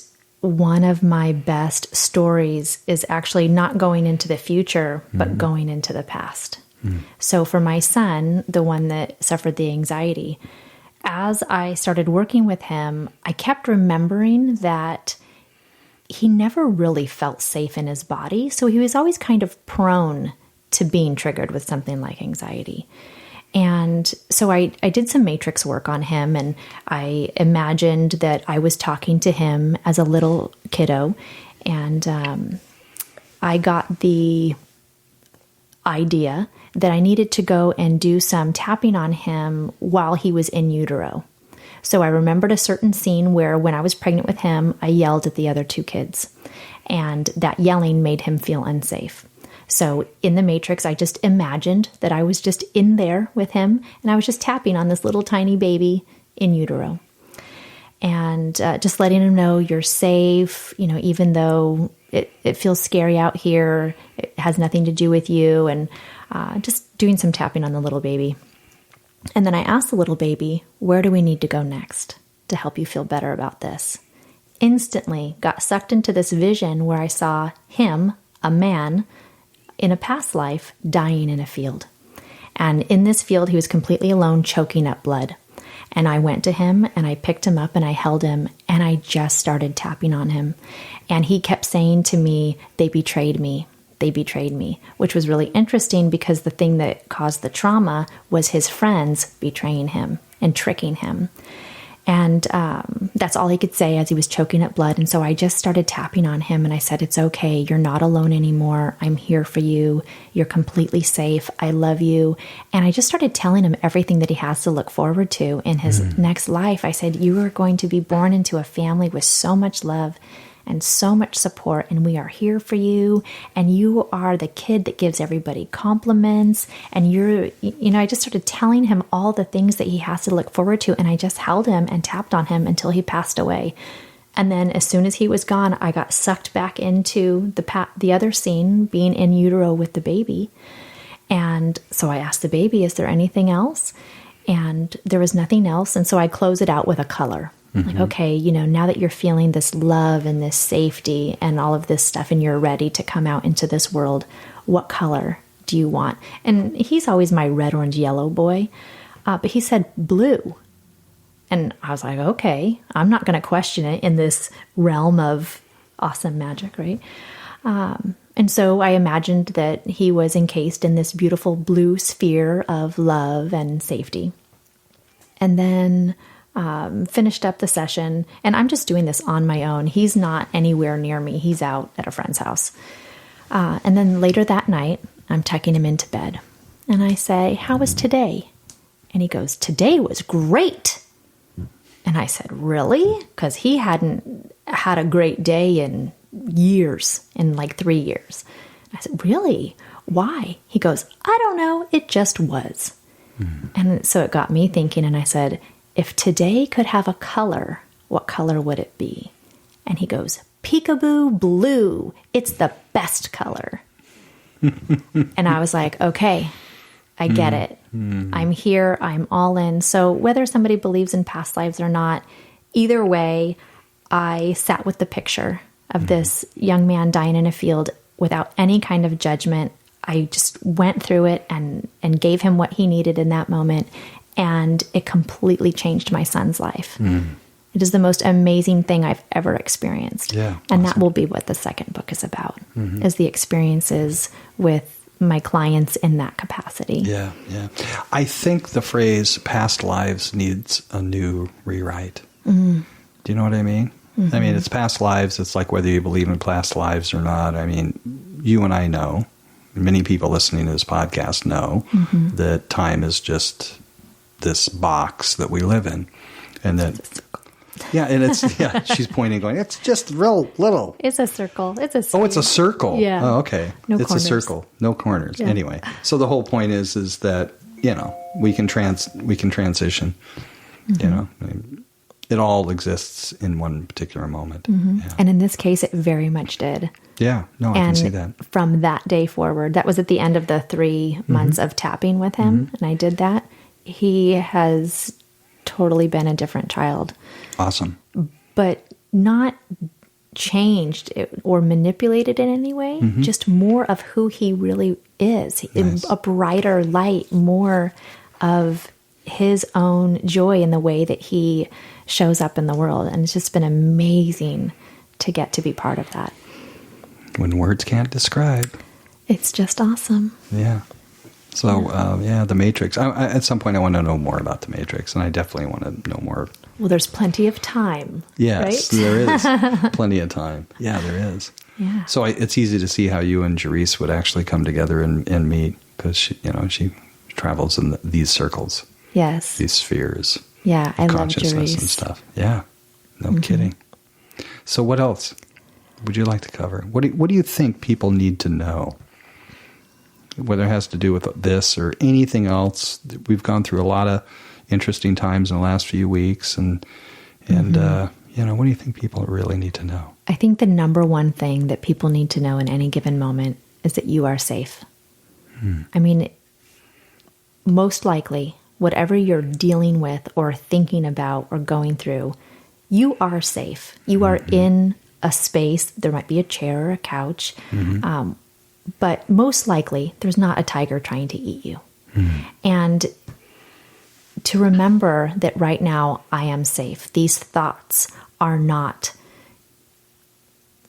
one of my best stories is actually not going into the future, but going into the past. So for my son, the one that suffered the anxiety, as I started working with him, I kept remembering that he never really felt safe in his body. So he was always kind of prone to being triggered with something like anxiety. And so I did some matrix work on him, and I imagined that I was talking to him as a little kiddo. And I got the idea that I needed to go and do some tapping on him while he was in utero. So I remembered a certain scene where when I was pregnant with him, I yelled at the other two kids, and that yelling made him feel unsafe. So in the matrix, I just imagined that I was just in there with him, and I was just tapping on this little tiny baby in utero. And just letting him know you're safe, even though it feels scary out here, it has nothing to do with you, and just doing some tapping on the little baby. And then I asked the little baby, where do we need to go next to help you feel better about this? Instantly got sucked into this vision where I saw him, a man, in a past life, dying in a field. And in this field, he was completely alone, choking up blood. And I went to him and I picked him up and I held him and I just started tapping on him. And he kept saying to me, they betrayed me. They betrayed me, which was really interesting because the thing that caused the trauma was his friends betraying him and tricking him. And that's all he could say as he was choking up blood. And so I just started tapping on him and I said, it's okay. You're not alone anymore. I'm here for you. You're completely safe. I love you. And I just started telling him everything that he has to look forward to in his next life. I said, you are going to be born into a family with so much love and so much support, and we are here for you, and you are the kid that gives everybody compliments, and I just started telling him all the things that he has to look forward to, and I just held him and tapped on him until he passed away. And then as soon as he was gone, I got sucked back into the other scene, being in utero with the baby. And so I asked the baby, is there anything else? And there was nothing else, and so I close it out with a color. Like, okay, now that you're feeling this love and this safety and all of this stuff and you're ready to come out into this world, what color do you want? And he's always my red, orange, yellow boy. But he said blue. And I was like, okay, I'm not going to question it in this realm of awesome magic, right? And so I imagined that he was encased in this beautiful blue sphere of love and safety. And then finished up the session, and I'm just doing this on my own. He's not anywhere near me. He's out at a friend's house. And then later that night, I'm tucking him into bed. And I say, how was today? And he goes, today was great. And I said, really? Because he hadn't had a great day in years, in like 3 years. I said, really? Why? He goes, I don't know. It just was. And so it got me thinking, and I said, if today could have a color, what color would it be? And he goes, peekaboo blue. It's the best color. And I was like, okay, I get it. I'm here. I'm all in. So whether somebody believes in past lives or not, either way, I sat with the picture of this young man dying in a field without any kind of judgment. I just went through it and gave him what he needed in that moment. And it completely changed my son's life. It is the most amazing thing I've ever experienced. Yeah, and that will be what the second book is about, is the experiences with my clients in that capacity. Yeah. I think the phrase past lives needs a new rewrite. Do you know what I mean? I mean, it's past lives. It's like whether you believe in past lives or not. I mean, you and I know, many people listening to this podcast know that time is just this box that we live in, and that she's pointing, going, it's just real little. It's a circle. It's a sphere. Oh, it's a circle. Yeah. Oh, okay. No it's corners. A circle, no corners. Yeah. Anyway, so the whole point is that we can transition. I mean, it all exists in one particular moment. Yeah. And in this case, it very much did. Yeah. No, I can see that. From that day forward, that was at the end of the 3 months of tapping with him, and I did that. He has totally been a different child. Awesome. But not changed or manipulated in any way, just more of who he really is. Nice. A brighter light, more of his own joy in the way that he shows up in the world. And it's just been amazing to get to be part of that. When words can't describe. It's just awesome. Yeah. So, The Matrix. At some point, I want to know more about The Matrix, and I definitely want to know more. Well, there's plenty of time. Yes, right? there is plenty of time. Yeah, there is. Yeah. So it's easy to see how you and Jerese would actually come together and meet, because she travels in these circles. Yes. These spheres. Yeah, I love consciousness Jerese and stuff. Yeah. No kidding. So what else would you like to cover? What do you think people need to know? Whether it has to do with this or anything else. We've gone through a lot of interesting times in the last few weeks, and what do you think people really need to know? I think the number one thing that people need to know in any given moment is that you are safe. I mean, most likely, whatever you're dealing with or thinking about or going through, you are safe. You are in a space. There might be a chair or a couch, but most likely there's not a tiger trying to eat you. And to remember that right now I am safe. These thoughts are not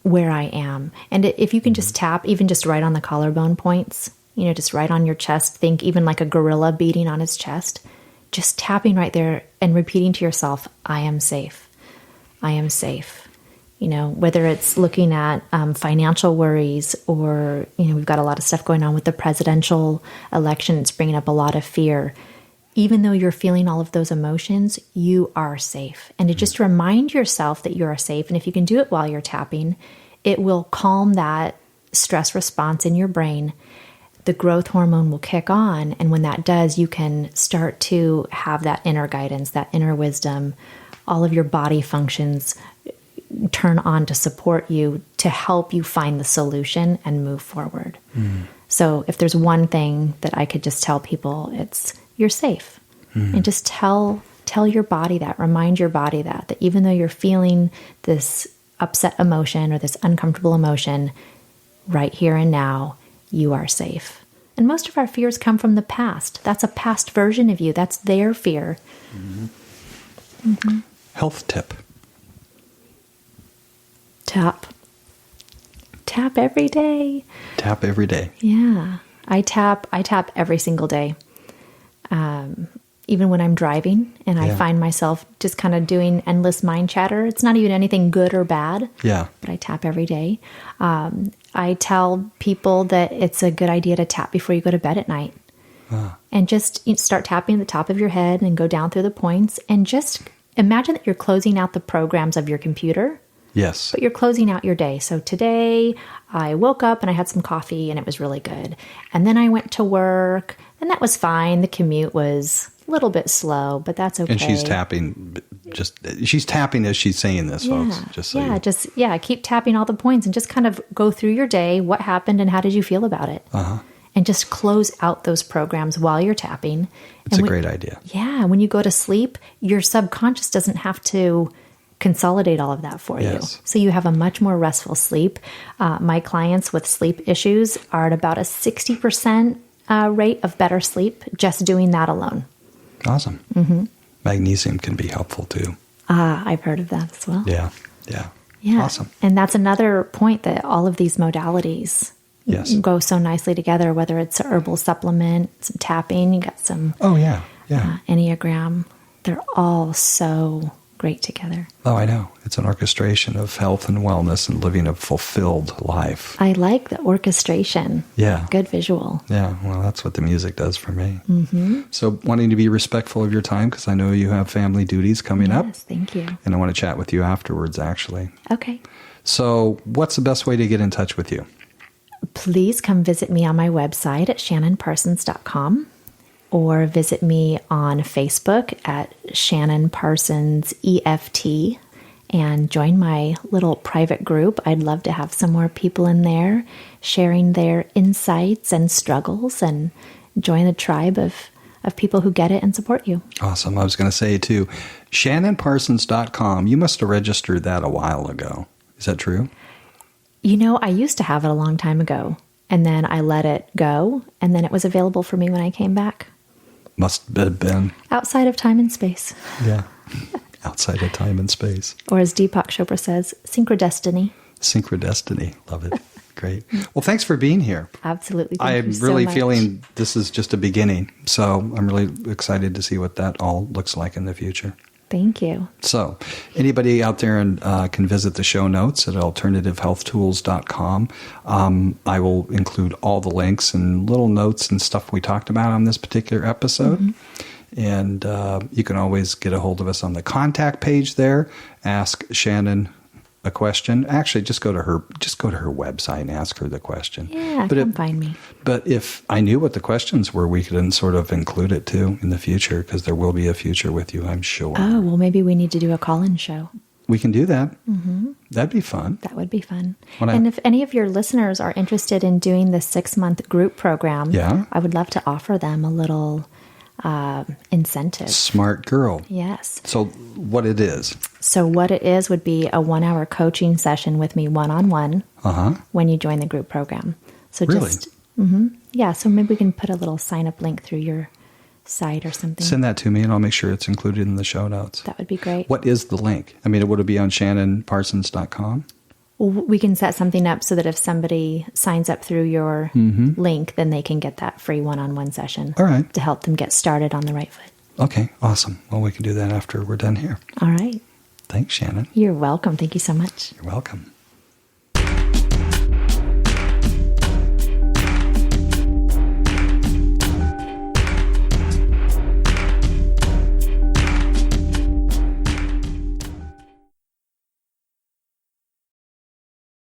where I am. And if you can just tap, even just right on the collarbone points, just right on your chest, think even like a gorilla beating on his chest, just tapping right there and repeating to yourself, I am safe. I am safe. Whether it's looking at financial worries or, we've got a lot of stuff going on with the presidential election. It's bringing up a lot of fear. Even though you're feeling all of those emotions, you are safe. And to just remind yourself that you are safe. And if you can do it while you're tapping, it will calm that stress response in your brain. The growth hormone will kick on. And when that does, you can start to have that inner guidance, that inner wisdom, all of your body functions turn on to support you, to help you find the solution and move forward. So if there's one thing that I could just tell people, it's you're safe. And just tell your body that, remind your body that even though you're feeling this upset emotion or this uncomfortable emotion, right here and now, you are safe. And most of our fears come from the past. That's a past version of you. That's their fear. Health tip. Tap every day. Tap every day. Yeah. I tap every single day. Even when I'm driving and I find myself just kind of doing endless mind chatter. It's not even anything good or bad. Yeah. But I tap every day. I tell people that it's a good idea to tap before you go to bed at night. And just start tapping the top of your head and go down through the points. And just imagine that you're closing out the programs of your computer. Yes. But you're closing out your day. So today I woke up and I had some coffee and it was really good. And then I went to work and that was fine. The commute was a little bit slow, but that's okay. And she's tapping, she's tapping as she's saying this, folks. Just so keep tapping all the points and just kind of go through your day. What happened and how did you feel about it? And just close out those programs while you're tapping. It's a great idea. Yeah. When you go to sleep, your subconscious doesn't have to consolidate all of that for you. So you have a much more restful sleep. My clients with sleep issues are at about a 60% rate of better sleep just doing that alone. Awesome. Magnesium can be helpful too. I've heard of that as well. Yeah. Awesome. And that's another point, that all of these modalities go so nicely together, whether it's a herbal supplement, some tapping, you got some Enneagram. They're all so great together. Oh, I know. It's an orchestration of health and wellness and living a fulfilled life. I like the orchestration. Yeah. Good visual. Yeah. Well, that's what the music does for me. So wanting to be respectful of your time, because I know you have family duties coming up. Yes, thank you. And I want to chat with you afterwards, actually. Okay. So what's the best way to get in touch with you? Please come visit me on my website at shannonparsons.com. or visit me on Facebook at Shannon Parsons EFT and join my little private group. I'd love to have some more people in there sharing their insights and struggles, and join the tribe of people who get it and support you. Awesome. I was going to say too, ShannonParsons.com. You must have registered that a while ago. Is that true? I used to have it a long time ago, and then I let it go, and then it was available for me when I came back. Must have been. Outside of time and space. Yeah. Outside of time and space. Or as Deepak Chopra says, synchrodestiny. Synchrodestiny. Love it. Great. Well, thanks for being here. Absolutely. I'm really feeling this is just a beginning. So I'm really excited to see what that all looks like in the future. Thank you. So anybody out there can visit the show notes at alternativehealthtools.com. I will include all the links and little notes and stuff we talked about on this particular episode. Mm-hmm. And you can always get a hold of us on the contact page there. Ask Shannon a question. Actually, just go to her website and ask her the question. Yeah, come find me. But if I knew what the questions were, we could sort of include it too in the future, because there will be a future with you, I'm sure. Oh, well, maybe we need to do a call-in show. We can do that. Mm-hmm. That'd be fun. That would be fun. If any of your listeners are interested in doing the 6-month group program, I would love to offer them a little incentive. Smart girl. Yes. So what it is? So what it is would be a 1-hour coaching session with me one-on-one when you join the group program. So really? So maybe we can put a little sign-up link through your site or something. Send that to me and I'll make sure it's included in the show notes. That would be great. What is the link? I mean, would it be on shannonparsons.com? Well, we can set something up so that if somebody signs up through your link, then they can get that free one-on-one session. All right. To help them get started on the right foot. Okay, awesome. Well, we can do that after we're done here. All right. Thanks, Shannon. You're welcome. Thank you so much. You're welcome.